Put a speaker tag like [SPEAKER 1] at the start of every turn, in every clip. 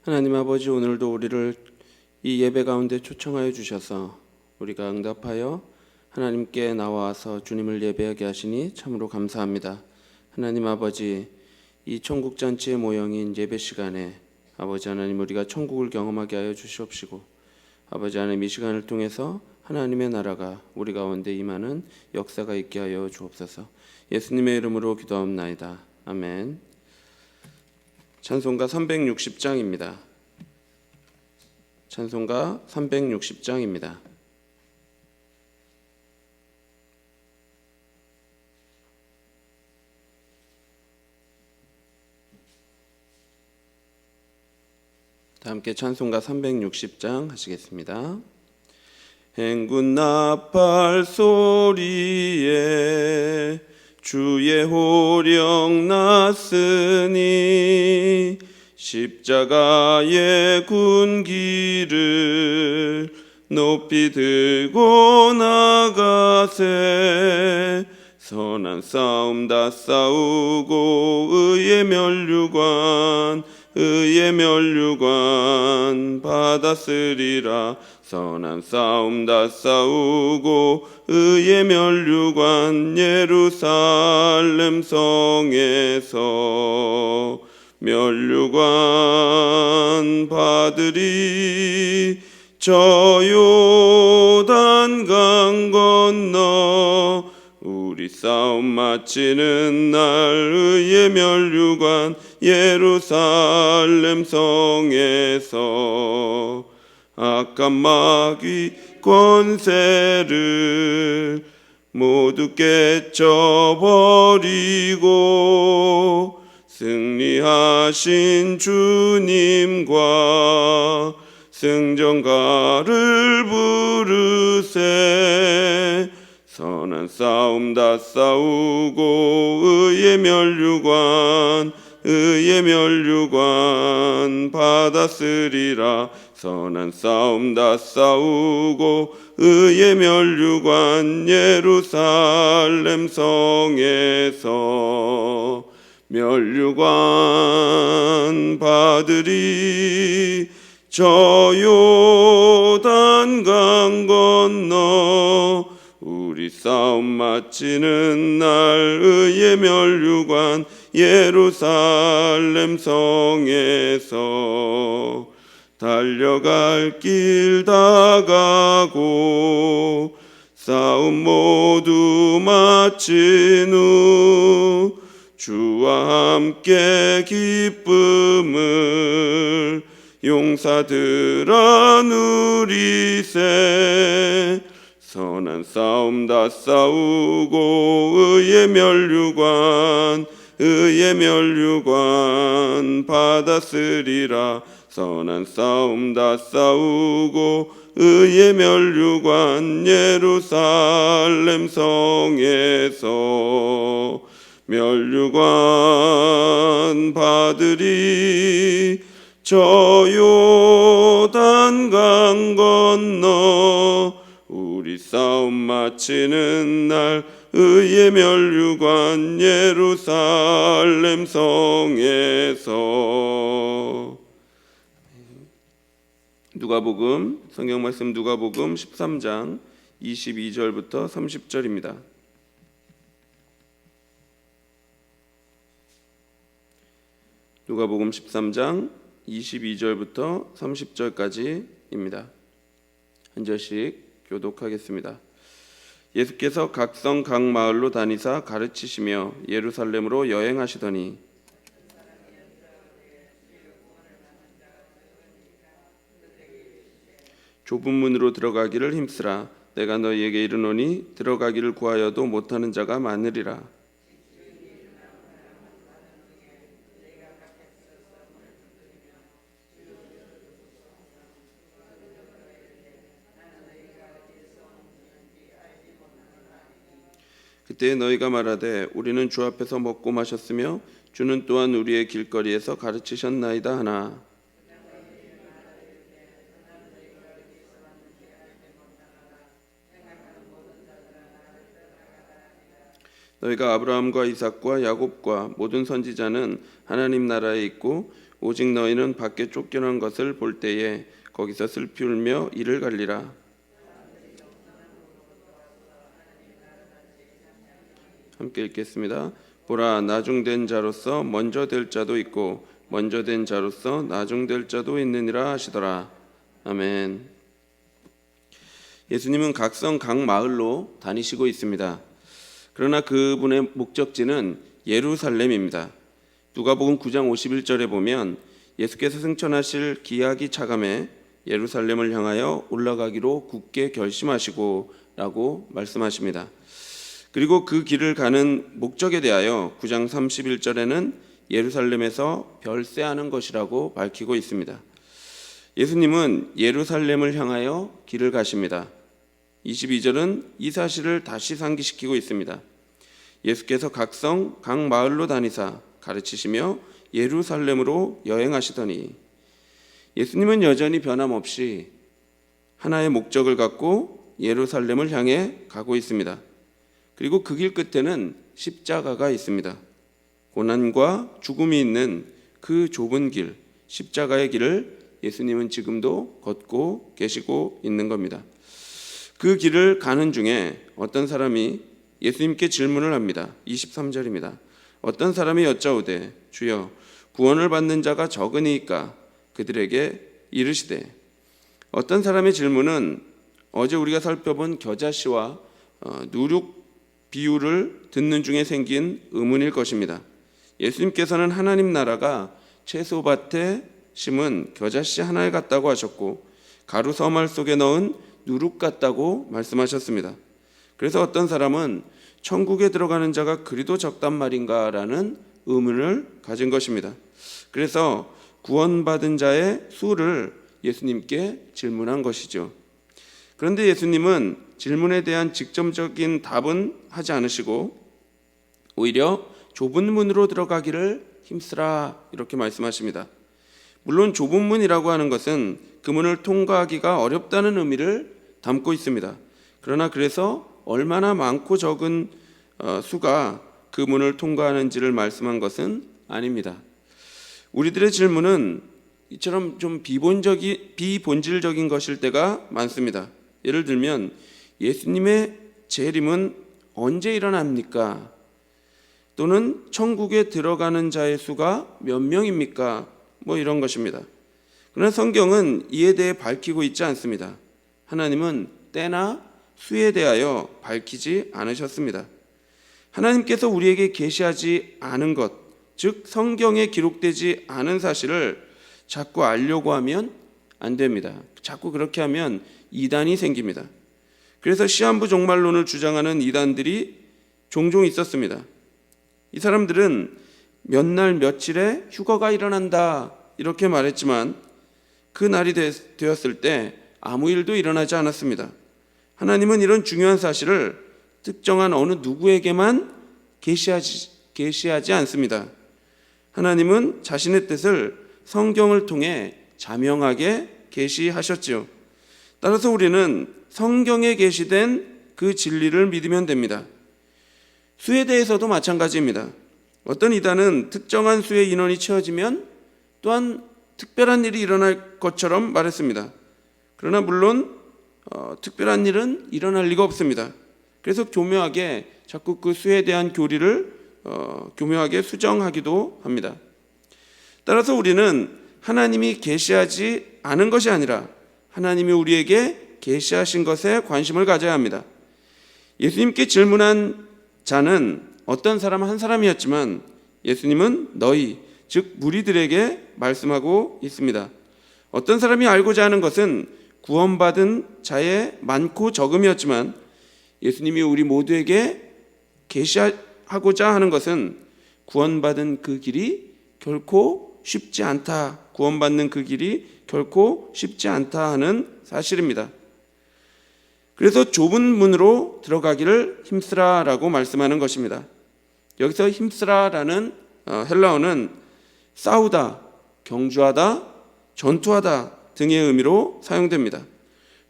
[SPEAKER 1] 하나님 아버지, 오늘도 우리를 이 예배 가운데 초청하여 주셔서 우리가 응답하여 하나님께 나와서 주님을 예배하게 하시니 참으로 감사합니다. 하나님 아버지, 이 천국잔치의 모형인 예배 시간에 아버지 하나님, 우리가 천국을 경험하게 하여 주시옵시고, 아버지 하나님, 이 시간을 통해서 하나님의 나라가 우리 가운데 임하는 역사가 있게 하여 주옵소서. 예수님의 이름으로 기도합나이다. 아멘. 찬송가 360장입니다. 찬송가 360장입니다. 다 함께 찬송가 360장 하시겠습니다. 행군 나팔 소리에 주의 호령 났으니 십자가의 군기를 높이 들고 나가세. 선한 싸움 다 싸우고 의의 면류관 받았으리라. 선한 싸움 다 싸우고 의의 면류관 예루살렘 성에서 면류관 받으리. 저 요단강 건너 우리 싸움 마치는 날 의의 면류관 예루살렘 성에서 악한 마귀 권세를 모두 깨쳐버리고 승리하신 주님과 승전가를 부르세. 선한 싸움 다 싸우고 의의 면류관 받았으리라. 선한 싸움 다 싸우고 의의 면류관 예루살렘 성에서 면류관 받으리. 저 요단강 건너 우리 싸움 마치는 날 의의 면류관 예루살렘 성에서 달려갈 길 다 가고 싸움 모두 마친 후 주와 함께 기쁨을 용사들아 누리세. 선한 싸움 다 싸우고 의의 면류관 받았으리라. 선한 싸움 다 싸우고 의의 면류관 예루살렘 성에서 면류관 받으리. 저 요단강 건너 우리 싸움 마치는 날 의의 면류관 예루살렘 성에서. 누가복음, 성경 말씀 누가복음 13장 22절부터 30절입니다. 누가복음 13장 22절부터 30절까지입니다. 한 절씩 교독하겠습니다. 예수께서 각 성 각 마을로 다니사 가르치시며 예루살렘으로 여행하시더니 좁은 문으로 들어가기를 힘쓰라. 내가 너희에게 이르노니 들어가기를 구하여도 못하는 자가 많으리라. 그때 너희가 말하되 우리는 주 앞에서 먹고 마셨으며 주는 또한 우리의 길거리에서 가르치셨나이다 하나. 너희가 아브라함과 이삭과 야곱과 모든 선지자는 하나님 나라에 있고 오직 너희는 밖에 쫓겨난 것을 볼 때에 거기서 슬피 울며 이를 갈리라. 함께 읽겠습니다. 보라, 나중된 자로서 먼저 될 자도 있고 먼저 된 자로서 나중될 자도 있느니라 하시더라. 아멘. 예수님은 각성 각 마을로 다니시고 있습니다. 그러나 그분의 목적지는 예루살렘입니다. 누가복음 9장 51절에 보면 예수께서 승천하실 기약이 차감해 예루살렘을 향하여 올라가기로 굳게 결심하시고 라고 말씀하십니다. 그리고 그 길을 가는 목적에 대하여 9장 31절에는 예루살렘에서 별세하는 것이라고 밝히고 있습니다. 예수님은 예루살렘을 향하여 길을 가십니다. 22절은 이 사실을 다시 상기시키고 있습니다. 예수께서 각성 각 마을로 다니사 가르치시며 예루살렘으로 여행하시더니, 예수님은 여전히 변함없이 하나의 목적을 갖고 예루살렘을 향해 가고 있습니다. 그리고 그 길 끝에는 십자가가 있습니다. 고난과 죽음이 있는 그 좁은 길, 십자가의 길을 예수님은 지금도 걷고 계시고 있는 겁니다. 그 길을 가는 중에 어떤 사람이 예수님께 질문을 합니다. 23절입니다. 어떤 사람이 여짜오되 주여 구원을 받는 자가 적으니까 그들에게 이르시되. 어떤 사람의 질문은 어제 우리가 살펴본 겨자씨와 누룩 비유를 듣는 중에 생긴 의문일 것입니다. 예수님께서는 하나님 나라가 채소밭에 심은 겨자씨 하나에 같다고 하셨고 가루 서말 속에 넣은 누룩 같다고 말씀하셨습니다. 그래서 어떤 사람은 천국에 들어가는 자가 그리도 적단 말인가 라는 의문을 가진 것입니다. 그래서 구원받은 자의 수를 예수님께 질문한 것이죠. 그런데 예수님은 질문에 대한 직접적인 답은 하지 않으시고 오히려 좁은 문으로 들어가기를 힘쓰라 이렇게 말씀하십니다. 물론 좁은 문이라고 하는 것은 그 문을 통과하기가 어렵다는 의미를 담고 있습니다. 그러나 그래서 얼마나 많고 적은 수가 그 문을 통과하는지를 말씀한 것은 아닙니다. 우리들의 질문은 이처럼 좀 비본질적인 것일 때가 많습니다. 예를 들면 예수님의 재림은 언제 일어납니까? 또는 천국에 들어가는 자의 수가 몇 명입니까? 뭐 이런 것입니다. 그러나 성경은 이에 대해 밝히고 있지 않습니다. 하나님은 때나 수에 대하여 밝히지 않으셨습니다. 하나님께서 우리에게 계시하지 않은 것, 즉 성경에 기록되지 않은 사실을 자꾸 알려고 하면 안 됩니다. 자꾸 그렇게 하면 이단이 생깁니다. 그래서 시한부 종말론을 주장하는 이단들이 종종 있었습니다. 이 사람들은 몇 날 며칠에 휴거가 일어난다 이렇게 말했지만 그 날이 되었을 때 아무 일도 일어나지 않았습니다. 하나님은 이런 중요한 사실을 특정한 어느 누구에게만 계시하지 않습니다. 하나님은 자신의 뜻을 성경을 통해 자명하게 계시하셨지요. 따라서 우리는 성경에 계시된 그 진리를 믿으면 됩니다. 수에 대해서도 마찬가지입니다. 어떤 이단은 특정한 수의 인원이 채워지면 또한 특별한 일이 일어날 것처럼 말했습니다. 그러나 물론 특별한 일은 일어날 리가 없습니다. 그래서 교묘하게 자꾸 그 수에 대한 교리를 교묘하게 수정하기도 합니다. 따라서 우리는 하나님이 계시하지 않은 것이 아니라 하나님이 우리에게 계시하신 것에 관심을 가져야 합니다. 예수님께 질문한 자는 어떤 사람 한 사람이었지만 예수님은 너희, 즉 무리들에게 말씀하고 있습니다. 어떤 사람이 알고자 하는 것은 구원받은 자의 많고 적음이었지만 예수님이 우리 모두에게 계시하고자 하는 것은 구원받은 그 길이 결코 쉽지 않다, 구원받는 그 길이 결코 쉽지 않다 하는 사실입니다. 그래서 좁은 문으로 들어가기를 힘쓰라라고 말씀하는 것입니다. 여기서 힘쓰라라는 헬라어는 싸우다, 경주하다, 전투하다 등의 의미로 사용됩니다.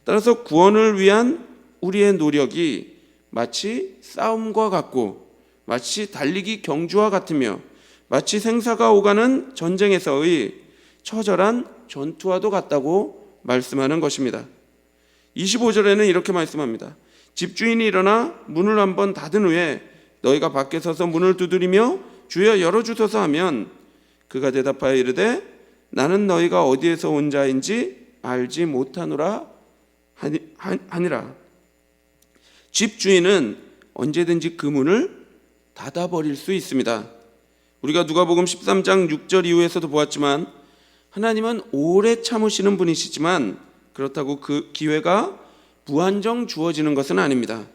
[SPEAKER 1] 따라서 구원을 위한 우리의 노력이 마치 싸움과 같고 마치 달리기 경주와 같으며 마치 생사가 오가는 전쟁에서의 처절한 전투와도 같다고 말씀하는 것입니다. 25절에는 이렇게 말씀합니다. 집주인이 일어나 문을 한번 닫은 후에 너희가 밖에 서서 문을 두드리며 주여 열어주소서 하면 그가 대답하여 이르되 나는 너희가 어디에서 온 자인지 알지 못하노라 하니라. 집주인은 언제든지 그 문을 닫아버릴 수 있습니다. 우리가 누가복음 13장 6절 이후에서도 보았지만 하나님은 오래 참으시는 분이시지만 그렇다고 그 기회가 무한정 주어지는 것은 아닙니다.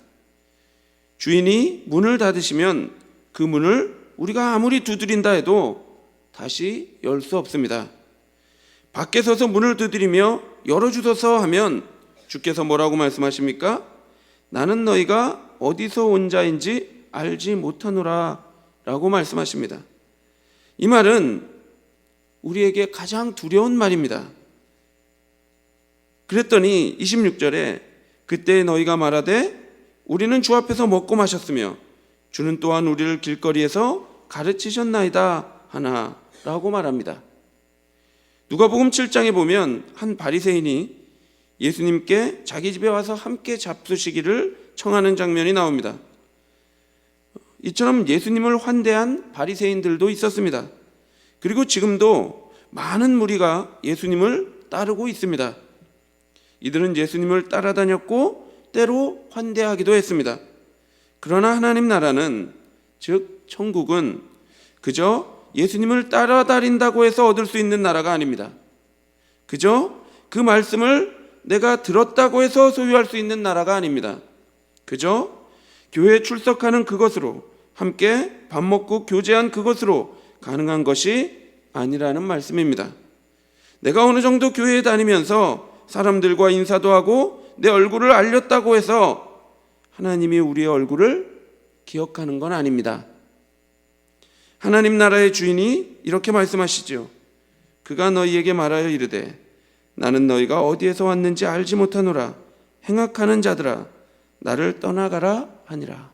[SPEAKER 1] 주인이 문을 닫으시면 그 문을 우리가 아무리 두드린다 해도 다시 열 수 없습니다. 밖에 서서 문을 두드리며 열어주소서 하면 주께서 뭐라고 말씀하십니까? 나는 너희가 어디서 온 자인지 알지 못하노라 라고 말씀하십니다. 이 말은 우리에게 가장 두려운 말입니다. 그랬더니 26절에 그때 너희가 말하되 우리는 주 앞에서 먹고 마셨으며 주는 또한 우리를 길거리에서 가르치셨나이다 하나 라고 말합니다. 누가복음 7장에 보면 한 바리새인이 예수님께 자기 집에 와서 함께 잡수시기를 청하는 장면이 나옵니다. 이처럼 예수님을 환대한 바리새인들도 있었습니다. 그리고 지금도 많은 무리가 예수님을 따르고 있습니다. 이들은 예수님을 따라다녔고 때로 환대하기도 했습니다. 그러나 하나님 나라는, 즉 천국은 그저 예수님을 따라다닌다고 해서 얻을 수 있는 나라가 아닙니다. 그저 그 말씀을 내가 들었다고 해서 소유할 수 있는 나라가 아닙니다. 그저 교회에 출석하는 그것으로, 함께 밥 먹고 교제한 그것으로 가능한 것이 아니라는 말씀입니다. 내가 어느 정도 교회에 다니면서 사람들과 인사도 하고 내 얼굴을 알렸다고 해서 하나님이 우리의 얼굴을 기억하는 건 아닙니다. 하나님 나라의 주인이 이렇게 말씀하시죠. 그가 너희에게 말하여 이르되 나는 너희가 어디에서 왔는지 알지 못하노라. 행악하는 자들아 나를 떠나가라 하니라.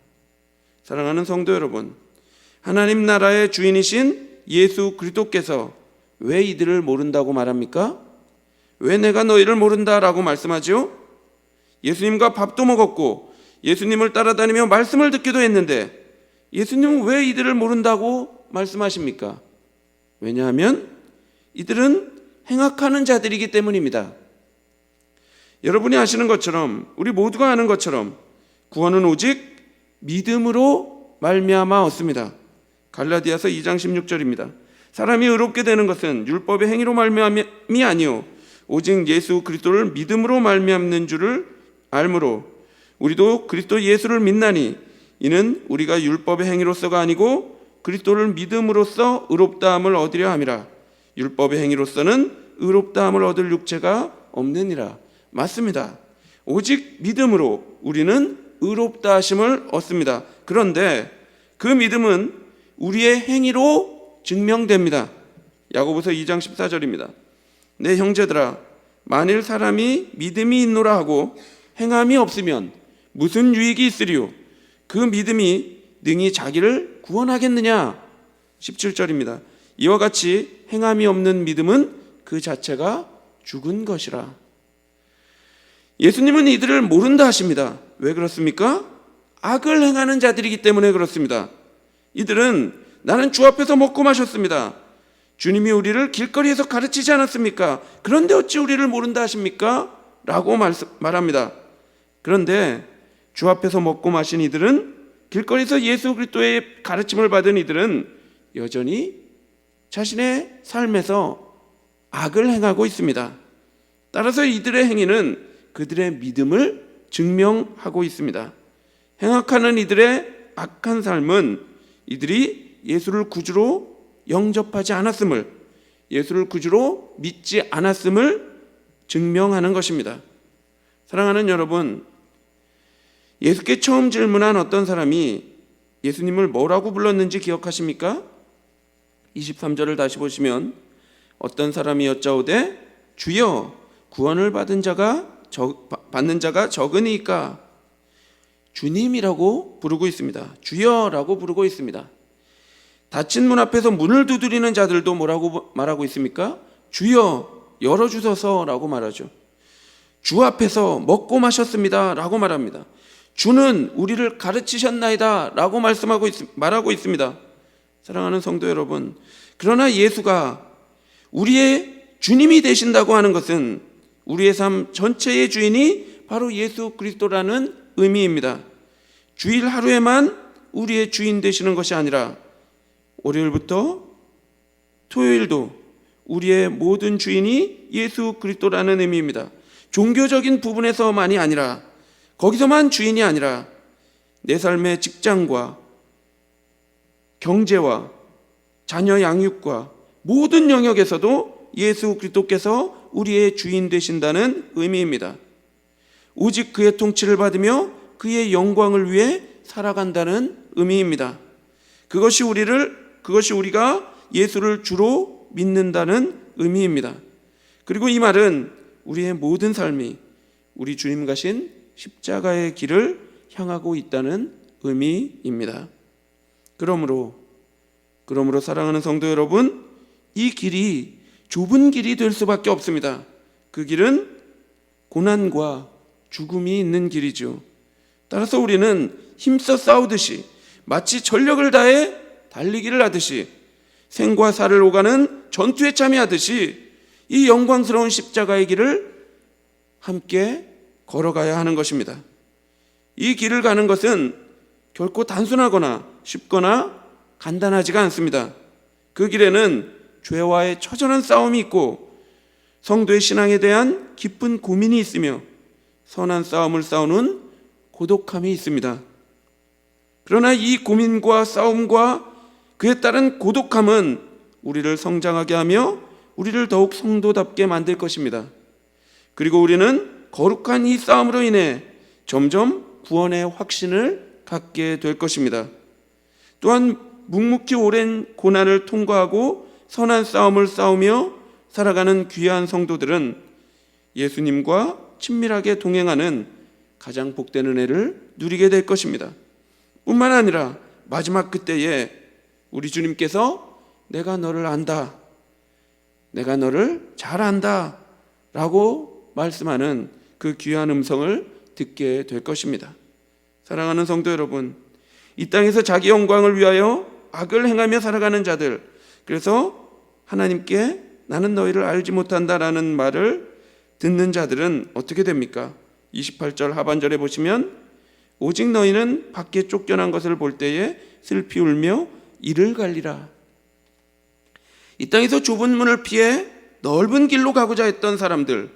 [SPEAKER 1] 사랑하는 성도 여러분, 하나님 나라의 주인이신 예수 그리스도께서 왜 이들을 모른다고 말합니까? 왜 내가 너희를 모른다라고 말씀하죠? 예수님과 밥도 먹었고 예수님을 따라다니며 말씀을 듣기도 했는데 예수님은 왜 이들을 모른다고 말씀하십니까? 왜냐하면 이들은 행악하는 자들이기 때문입니다. 여러분이 아시는 것처럼, 우리 모두가 아는 것처럼 구원은 오직 믿음으로 말미암아 얻습니다. 갈라디아서 2장 16절입니다. 사람이 의롭게 되는 것은 율법의 행위로 말미암이 아니요 오직 예수 그리스도를 믿음으로 말미암는 줄을 알므로 우리도 그리스도 예수를 믿나니 이는 우리가 율법의 행위로서가 아니고 그리스도를 믿음으로써 의롭다함을 얻으려 함이라. 율법의 행위로서는 의롭다함을 얻을 육체가 없느니라. 맞습니다. 오직 믿음으로 우리는 의롭다 하심을 얻습니다. 그런데 그 믿음은 우리의 행위로 증명됩니다. 야고보서 2장 14절입니다. 내 형제들아 만일 사람이 믿음이 있노라 하고 행함이 없으면 무슨 유익이 있으리요? 그 믿음이 능히 자기를 구원하겠느냐? 17절입니다. 이와 같이 행함이 없는 믿음은 그 자체가 죽은 것이라. 예수님은 이들을 모른다 하십니다. 왜 그렇습니까? 악을 행하는 자들이기 때문에 그렇습니다. 이들은 나는 주 앞에서 먹고 마셨습니다. 주님이 우리를 길거리에서 가르치지 않았습니까? 그런데 어찌 우리를 모른다 하십니까? 라고 말합니다. 그런데 주 앞에서 먹고 마신 이들은, 길거리에서 예수 그리스도의 가르침을 받은 이들은 여전히 자신의 삶에서 악을 행하고 있습니다. 따라서 이들의 행위는 그들의 믿음을 증명하고 있습니다. 행악하는 이들의 악한 삶은 이들이 예수를 구주로 영접하지 않았음을, 예수를 구주로 믿지 않았음을 증명하는 것입니다. 사랑하는 여러분, 예수께 처음 질문한 어떤 사람이 예수님을 뭐라고 불렀는지 기억하십니까? 23절을 다시 보시면 어떤 사람이 여짜오되 주여 구원을 받는 자가 적으니까. 주님이라고 부르고 있습니다. 주여라고 부르고 있습니다. 닫힌 문 앞에서 문을 두드리는 자들도 뭐라고 말하고 있습니까? 주여 열어주소서라고 말하죠. 주 앞에서 먹고 마셨습니다 라고 말합니다. 주는 우리를 가르치셨나이다 라고 말하고 있습니다. 사랑하는 성도 여러분, 그러나 예수가 우리의 주님이 되신다고 하는 것은 우리의 삶 전체의 주인이 바로 예수 그리스도라는 의미입니다. 주일 하루에만 우리의 주인 되시는 것이 아니라 월요일부터 토요일도 우리의 모든 주인이 예수 그리스도라는 의미입니다. 종교적인 부분에서만이 아니라, 거기서만 주인이 아니라 내 삶의 직장과 경제와 자녀 양육과 모든 영역에서도 예수 그리스도께서 우리의 주인 되신다는 의미입니다. 오직 그의 통치를 받으며 그의 영광을 위해 살아간다는 의미입니다. 그것이 우리가 예수를 주로 믿는다는 의미입니다. 그리고 이 말은 우리의 모든 삶이 우리 주님 가신 십자가의 길을 향하고 있다는 의미입니다. 그러므로 사랑하는 성도 여러분, 이 길이 좁은 길이 될 수밖에 없습니다. 그 길은 고난과 죽음이 있는 길이죠. 따라서 우리는 힘써 싸우듯이, 마치 전력을 다해 달리기를 하듯이, 생과 사를 오가는 전투에 참여하듯이 이 영광스러운 십자가의 길을 함께 걸어가야 하는 것입니다. 이 길을 가는 것은 결코 단순하거나 쉽거나 간단하지가 않습니다. 그 길에는 죄와의 처절한 싸움이 있고 성도의 신앙에 대한 깊은 고민이 있으며 선한 싸움을 싸우는 고독함이 있습니다. 그러나 이 고민과 싸움과 그에 따른 고독함은 우리를 성장하게 하며 우리를 더욱 성도답게 만들 것입니다. 그리고 우리는 거룩한 이 싸움으로 인해 점점 구원의 확신을 갖게 될 것입니다. 또한 묵묵히 오랜 고난을 통과하고 선한 싸움을 싸우며 살아가는 귀한 성도들은 예수님과 친밀하게 동행하는 가장 복된 은혜를 누리게 될 것입니다. 뿐만 아니라 마지막 그때에 우리 주님께서 내가 너를 안다, 내가 너를 잘 안다 라고 말씀하는 그 귀한 음성을 듣게 될 것입니다. 사랑하는 성도 여러분, 이 땅에서 자기 영광을 위하여 악을 행하며 살아가는 자들, 그래서 하나님께 나는 너희를 알지 못한다라는 말을 듣는 자들은 어떻게 됩니까? 28절 하반절에 보시면 오직 너희는 밖에 쫓겨난 것을 볼 때에 슬피 울며 이를 갈리라. 이 땅에서 좁은 문을 피해 넓은 길로 가고자 했던 사람들,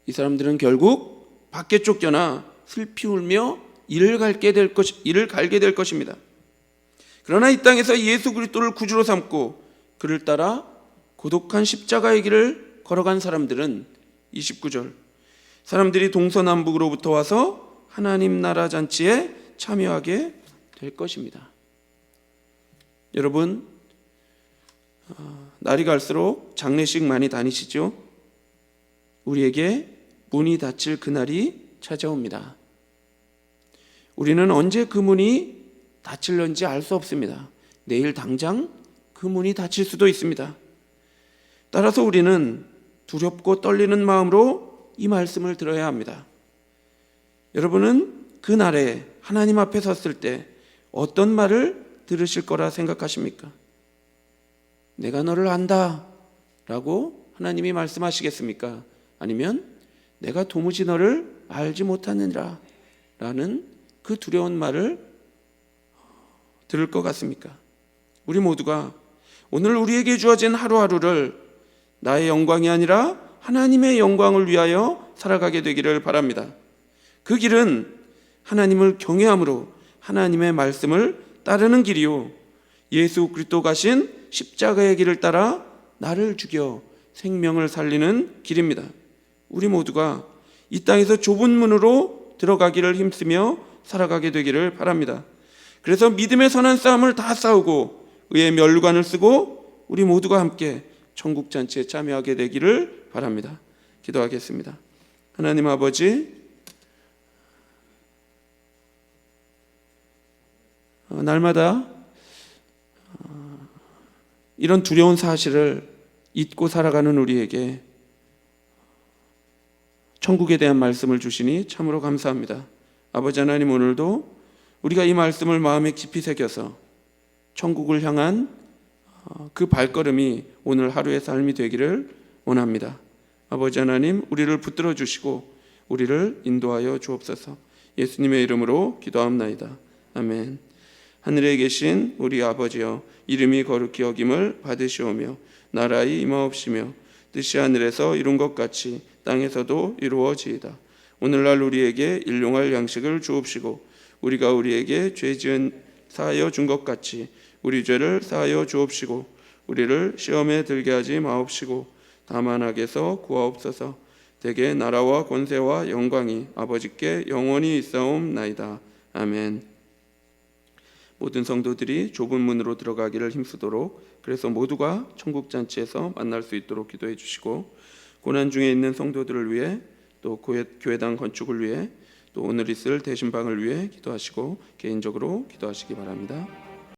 [SPEAKER 1] 이 사람들은 결국 밖에 쫓겨나 슬피 울며 이를 갈게 될 것입니다. 그러나 이 땅에서 예수 그리스도를 구주로 삼고 그를 따라 고독한 십자가의 길을 걸어간 사람들은 29절, 사람들이 동서남북으로부터 와서 하나님 나라 잔치에 참여하게 될 것입니다. 여러분, 날이 갈수록 장례식 많이 다니시죠? 우리에게 문이 닫힐 그날이 찾아옵니다. 우리는 언제 그 문이 닫힐런지 알 수 없습니다. 내일 당장 그 문이 닫힐 수도 있습니다. 따라서 우리는 두렵고 떨리는 마음으로 이 말씀을 들어야 합니다. 여러분은 그 날에 하나님 앞에 섰을 때 어떤 말을 들으실 거라 생각하십니까? 내가 너를 안다 라고 하나님이 말씀하시겠습니까? 아니면 내가 도무지 너를 알지 못하느니라 라는 그 두려운 말을 들을 것 같습니까? 우리 모두가 오늘 우리에게 주어진 하루하루를 나의 영광이 아니라 하나님의 영광을 위하여 살아가게 되기를 바랍니다. 그 길은 하나님을 경외함으로 하나님의 말씀을 따르는 길이요, 예수 그리스도 가신 십자가의 길을 따라 나를 죽여 생명을 살리는 길입니다. 우리 모두가 이 땅에서 좁은 문으로 들어가기를 힘쓰며 살아가게 되기를 바랍니다. 그래서 믿음의 선한 싸움을 다 싸우고 의의 면류관을 쓰고 우리 모두가 함께 천국 잔치에 참여하게 되기를 바랍니다. 기도하겠습니다. 하나님 아버지, 날마다 이런 두려운 사실을 잊고 살아가는 우리에게 천국에 대한 말씀을 주시니 참으로 감사합니다. 아버지 하나님, 오늘도 우리가 이 말씀을 마음에 깊이 새겨서 천국을 향한 그 발걸음이 오늘 하루의 삶이 되기를 원합니다. 아버지 하나님, 우리를 붙들어 주시고 우리를 인도하여 주옵소서. 예수님의 이름으로 기도합나이다. 아멘. 하늘에 계신 우리 아버지여, 이름이 거룩히 여김을 받으시오며 나라의 임하옵시며 뜻이 하늘에서 이룬 것 같이 땅에서도 이루어지이다. 오늘날 우리에게 일용할 양식을 주옵시고 우리가 우리에게 죄 지은 사하여 준 것 같이 우리 죄를 사하여 주옵시고 우리를 시험에 들게 하지 마옵시고 다만 악에서 구하옵소서. 대개 나라와 권세와 영광이 아버지께 영원히 있사옵나이다. 아멘. 모든 성도들이 좁은 문으로 들어가기를 힘쓰도록, 그래서 모두가 천국 잔치에서 만날 수 있도록 기도해 주시고, 고난 중에 있는 성도들을 위해, 또 교회당 건축을 위해, 또 오늘 있을 대신방을 위해 기도하시고 개인적으로 기도하시기 바랍니다.